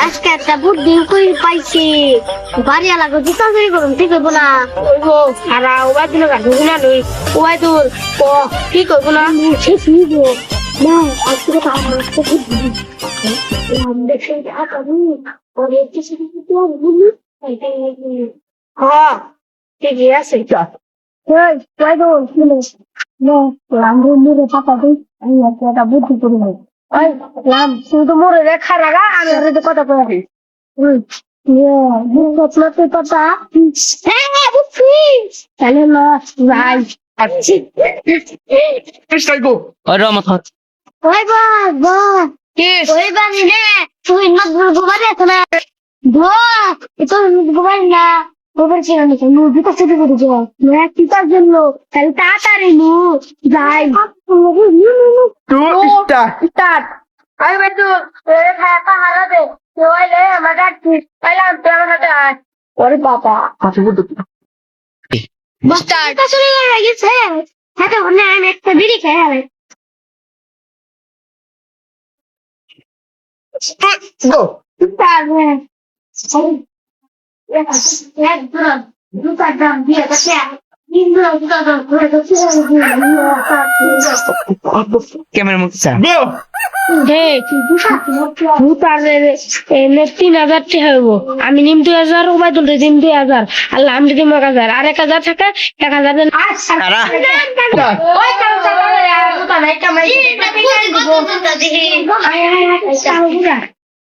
আজকে একটা বুদ্ধি কই পাইছি বাড়ি এলাকা জুতা চুরি করুন ঠিক হইব না ওইগো সারা ওবাই দিল গাছ না লই ওবাই তোর ও কি করবো না শেষ নিব না আজকে তো আমার একটা বুদ্ধি আমাদের সেই আকামি ওরে কিছু কিছু বলি হ্যাঁ ঠিকই আছে এই কই দো শুনো না লাম্বু মুরে পাতা দেই আমি একটা বুদ্ধি করি না ওই লাম তুই তো মোরে রেখা রাগা আমি ওরে কথা কই বুঝতে পাতা হ্যাঁ বুঝছি তাহলে না রাই আচ্ছা ওই রহমত হত ওই বা কি ওই বানি নে তুই না গোবারে আছে না এটা গোবার না গোবার ছিল না নু দুটো ছুটি করে যাও না কি তার জন্য তাহলে তাড়াতাড়ি নু যাই স্টার্ট আমি বেতু রেখা একা হারাবে ওই লে আমার ডাকছি পাইলাম তুই আমার সাথে আয় ওরে বাবা স্টার্ট শুরু হয়ে গেছে হ্যাঁ তো আমি একটা বিড়ি খেয়ে হবে ক্যামেরা মুখ চা আমি নিম 2000 ওবাই তুলতে দিন 2000 আল্লাহ আমি দিম 1000 আর 1000 থাকে 1000 দেন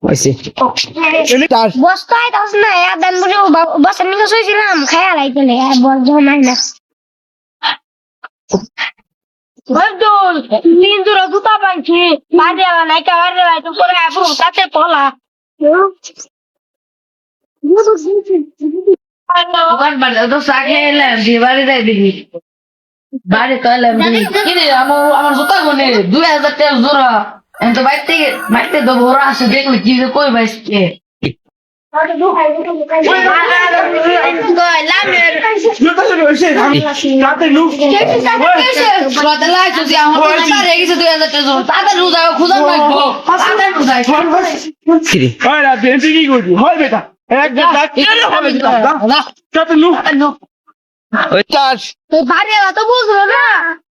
হইছে বস্তায় দশ না দেন বুঝে বসের নিকে শুয়েছিলাম খেয়াল আইতেলে বস জমাই না তিন জোড়া জুতা পাইছি বাড়ি আলা নাই কাবারে ভাই তো পরে আপু তাতে পলা আমার জুতা কোনে 2000 টাকা জোড়া আমি তো বাইতে দেবো ওরা আসে দেখলে কি যে কই বাইসকে ওই চাষ বাড়ি এলা তো বুঝলো না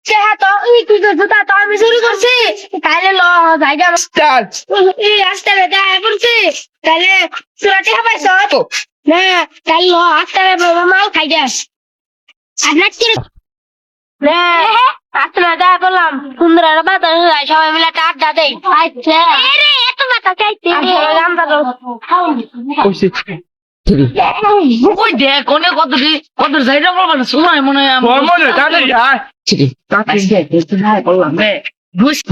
সে তো জুতা তো আমি চুরি করছি তাইলে ল জায়গা চাষ এই রাস্তা বেটা করছি তাইলে চুরাটি হাবাইছ না তাইলে ল আস্তে মাল খাই যাস আর নাকি না আজকে দেখা করলাম সুন্দর বাতাস যায় সবাই মিলে একটা আড্ডা দেই আচ্ছা রে এত মাথা চাইতে কইছে ওই দেখ কোনে কত সাইডে বলবো না সময় মনে হয়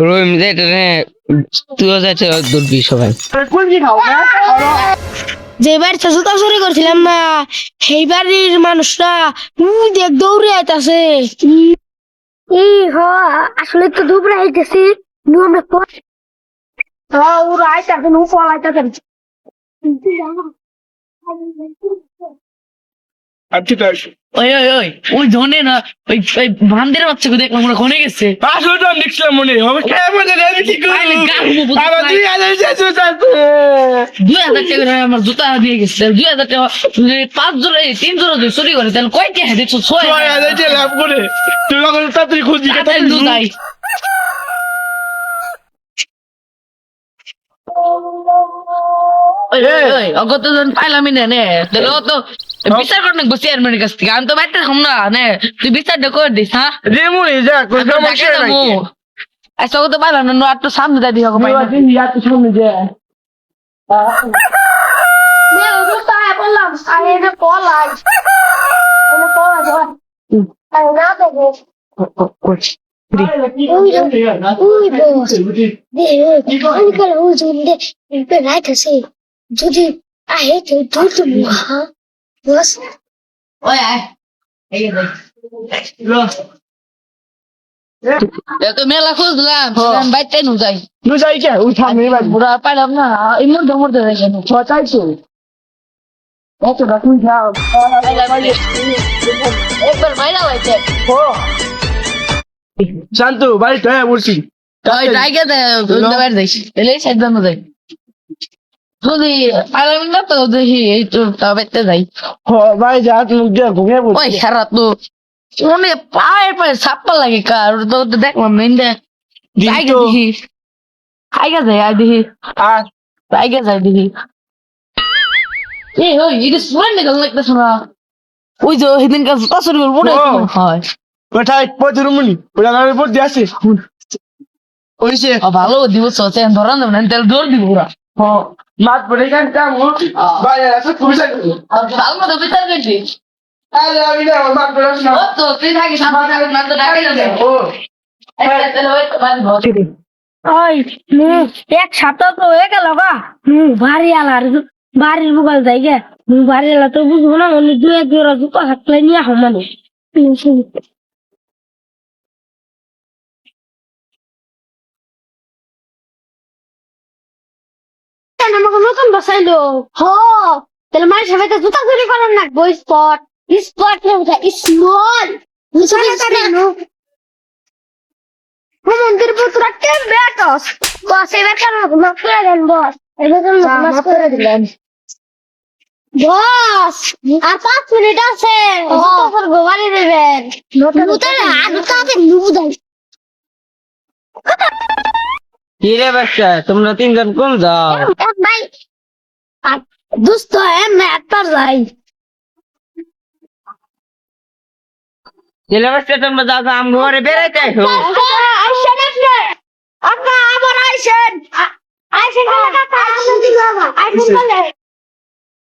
রহিম যে এটা নে তুইও যাচ্ছে দৌড়বি সবাই যে বাড়িতে জুতা চুরি করছিলাম না সেই বাড়ির মানুষরা দেখ দৌড়ে আইতাছে আসলে তো দুপুরে আইতেছি আমরা ওরা আইতাছে নু পলাইতাছে ওই ওই ওই ওই ধনে না ওই ভান্দের বাচ্চাকে দেখলাম ওরা কোনে গেছে 2000 টাকা আমার জুতা দিয়ে গেছে 2000 টাকা 5 জোড়া 3 জোড়া যদি চুরি করে তাহলে কয় টাকা দেখছো 6000 অগতজন পাইলামই না নে তাহলে ও তো বিচার করে নেবো চেয়ারম্যানের কাছ থেকে আমি তো বাইতে থাম না নে তুই বিচারটা করে দিস হ্যাঁ আচ্ছা ও তো পাইলাম না আর তো সামনে যাই দিও বললাম আরে এটা পলাই যদি আহে ওই আয় এই তো মেলা খুঁজলাম বাইতে নু যাই বুড়া পাইলাম না এই মধ্যে কেন একবার বাইরা বাইতে শান্তু বাড়িতে বলছি ওই টাইগে দে বাইরে যাইস এলে সাইড দানো যাই যদি পাইলাম না তো দেখি এই তো বেতে যাই ভাই যা মুখ দিয়ে ঘুমিয়ে ওই পড়ছি সারা তো অনেক পায়ে ছাপ্পা লাগে কার তো দেখলাম না ইন্দে আইগা দেখি আইগা যাই আই দেখি আর আইগা যাই দেখি এই ওই এটা সুরান নিকাল লাগতেছে না ওই যে সেদিন কাজ পাঁচশো টাকা পড়ে হয় কোথায় পথের মুনি ওরা গাড়ির পথ দিয়ে আসে ওইসে ভালো দিব সচে ধরান দেব না তেল দৌড় দিব ওরা মাত পড়ে গান কাম ভাই আছে খুবই সাথে ভালো মতো বিচার করছি আরে আমি না মাত পড়ে না ও তো তুই থাকিস আমার কাছে না তো ডাকে না ও ওই এক সপ্তাহ তো হয়ে গেল গা বাড়ি আলার বাড়ির বুকাল যাই গে বাড়ি আলা তো বুঝবো না অন্য দুই এক জোড়া জুতো হাতলে নিয়ে আহ মানে আমাকে নতুন বসাইলো হ তাহলে মায়ের সবাই তো জুতা চুরি করার না বই স্পট স্পট স্মল মন্দির পুত্রা কে বেটস বস এবার কেন মাফ করে দেন বস এবার মাফ করে দিলেন বস আর 5 মিনিট আছে তারপর গোবালি দেবেন নতুন আলুটাতে নুবু দেন কি রে বাচ্চা তোমরা তিনজন কোন যাও ভাই দোস্ত এমনি একটা যাই ছেলে বাচ্চা তোমরা যাও আম ঘরে বেড়াইতে আসো আইসেন আপনি আবার আইসেন আইসেন আইসেন বলে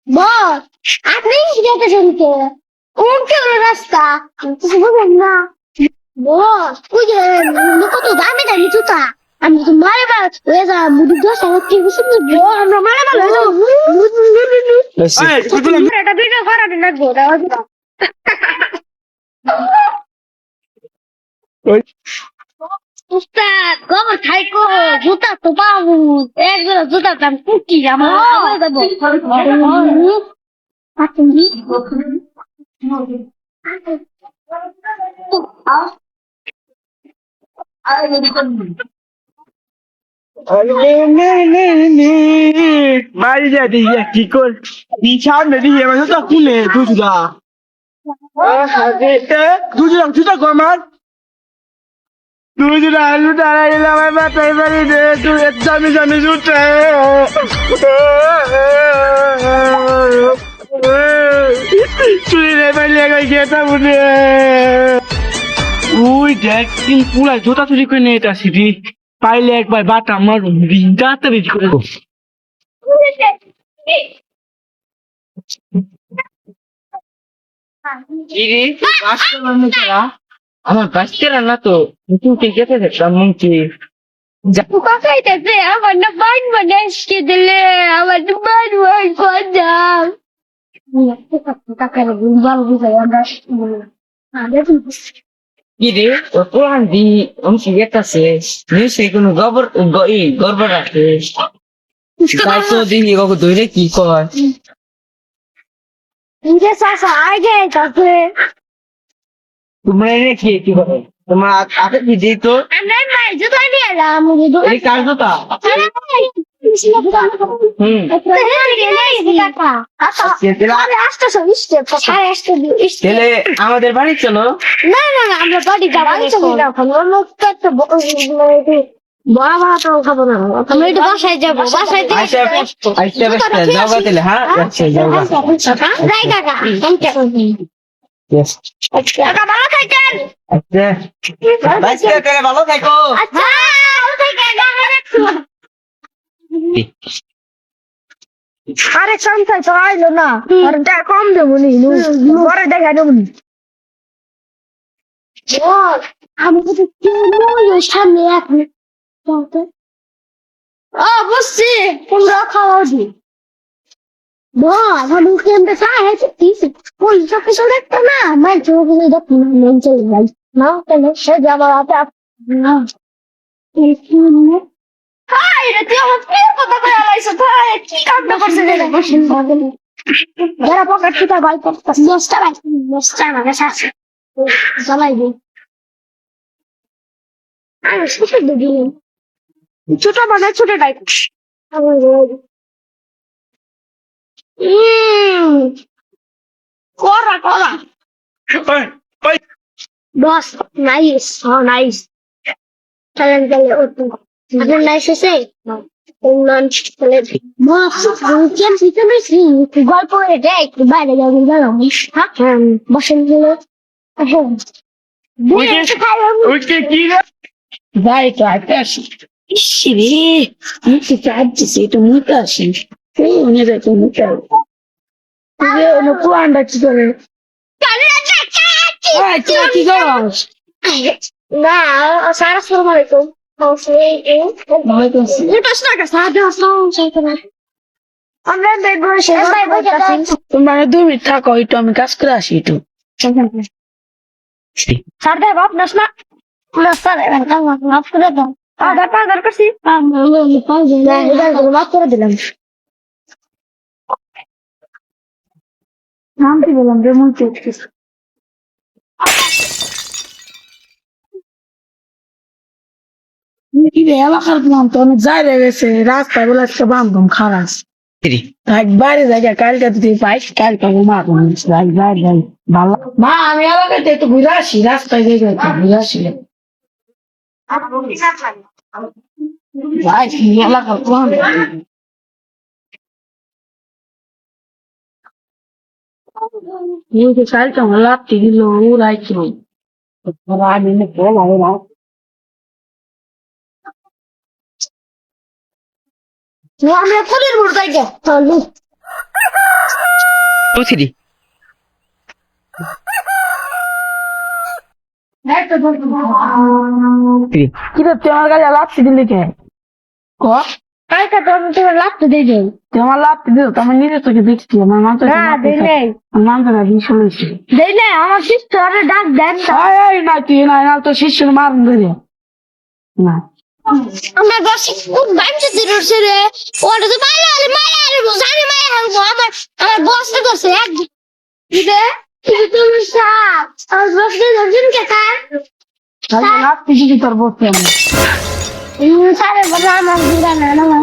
বস আপনি যেতে শুনতে উনকে রাস্তা কিছু বুঝেন না বস ওই যে কত দামি দামি জুতা আমি তো মারে বার হয়ে যা মুদি দশ আমার কি বুঝলি আমরা মারে বার হয়ে যাবো এটা ভিডিও করা দিন লাগবো উস্তাদ খবর খাইকো জুতা তো পাবো একজোড়া জুতা দাম কুকি আমার দেবো মারি যা দিয়ে কি কর পিছান দিয়ে মানে তো কুলে দুজা দুজা দুজা গমান দুজা আলু তারা এলাম আমার তাই বাড়ি দে তুই জানি জানি জুটে তুই রে বাইলে কই গেতা বুনে ওই দেখ তিন পুরা জুতা চুরি করে নিয়ে এটা সিটি পাইলে একবার বাটা মারুন তাড়াতাড়ি করে আমার বাঁচতে না তো তুই গেতে দেখলাম মুখে খাইতেছে আমার না বান বানাইকে দিলে আমার না বান বান করাম টাকার গুলবাল বুঝাই আমরা কি রে ও কোরআন দি অংশী গেতাছে নিশ্চয়ই কোনো গর্ব রাখে তাই তো দিহি ওকে ধরে কি কয় ইরে সাসা আগে তাতে তোমরা এনে কি করে তোমার আগে কি দিই তো আমরা মাই জুতা নিয়ে এলাম মুঝে এই কার জুতা আমাদের বাড়ি চলো না না না আমরা বাড়ি বাবা তো খাবো না আমরা একটু বাসায় যাবো বাসায় যাওয়া দিলে হ্যাঁ যাওয়া যাই কাকা কাকা ভালো থাকেন ভালো থাকো আচ্ছা ভালো থাকেন আরে সন্তান তো আইলো না আর কম দেবো নি পরে দেখা দেবো নি আমি সামনে এখন বুঝছি তোমরা খাওয়া দি আমি কেমন হয়েছে পয়সা কিছু দেখতো না আমার চোখ দেখো না মেন চলে যাই না তাহলে সে যাবার হাতে যারা পকেট থেকে গল্প জ্বালাই দিই ছোট মানে ছোট টাইপ করা করা বস নাইস নাইস চলেন চলে আপনার নাইস হয়েছে গল্প এটা একটু বাইরে যাবো গেলাম বসেন গেলে যাই তো আইতে আসি ইসি রে মুখে চাচ্ছি এটা মুখে আসি সেই উনি দেখো মুখে পুরানটা কি করে কি করস না আসসালামু আলাইকুম আমরা তোমরা 2 মিনিট থাকো একটু আমি কাজ করে আসি একটু স্যার দেব আপনার না না স্যার মাফ করে দাও আধার করছি মাফ করে দিলাম নাম কি বললাম রে মন এলাকার নাম তো অনেক যাই গেছে রাস্তায় বলে একটা বান্ধব খারাপ বাইরে জায়গা কালকে তুই পাইস কালকে মারবো যাই ভালো মা আমি এলাকাতে একটু ঘুরে আসি রাস্তায় জায়গা ঘুরে আসি এলাকার কালকে আমার লাভটি দিল ওরাই কি আমি বলা ওরা আমরা ফুলের মোড় তাই বুঝলি কি রে তুই আমার কাছে লাভটি দিলি কে ক কালকে তো আমি তোমার লাগতে দিয়ে যাই তুই আমার লাভটি দিল তো আমার নিজের তোকে দেখছি আমার নাম তো না দেই নাই নাম তো বিশ হয়েছে দেই নাই আমার সিস্টারে ডাক দেন না তুই না তো শিষ্যের মারুন ধরে না আমরা বসে খুব বাঞ্চে দিরছে রে ওটা তো মাইরা জানি মাইরা আমার বসটা করছে এক ইদে ইদে তুমি সাপ আমার বসটা ধরছেন কে স্যার লাভটি দিলি তোর বসতে আমি স্যার বড় আমার দিরা না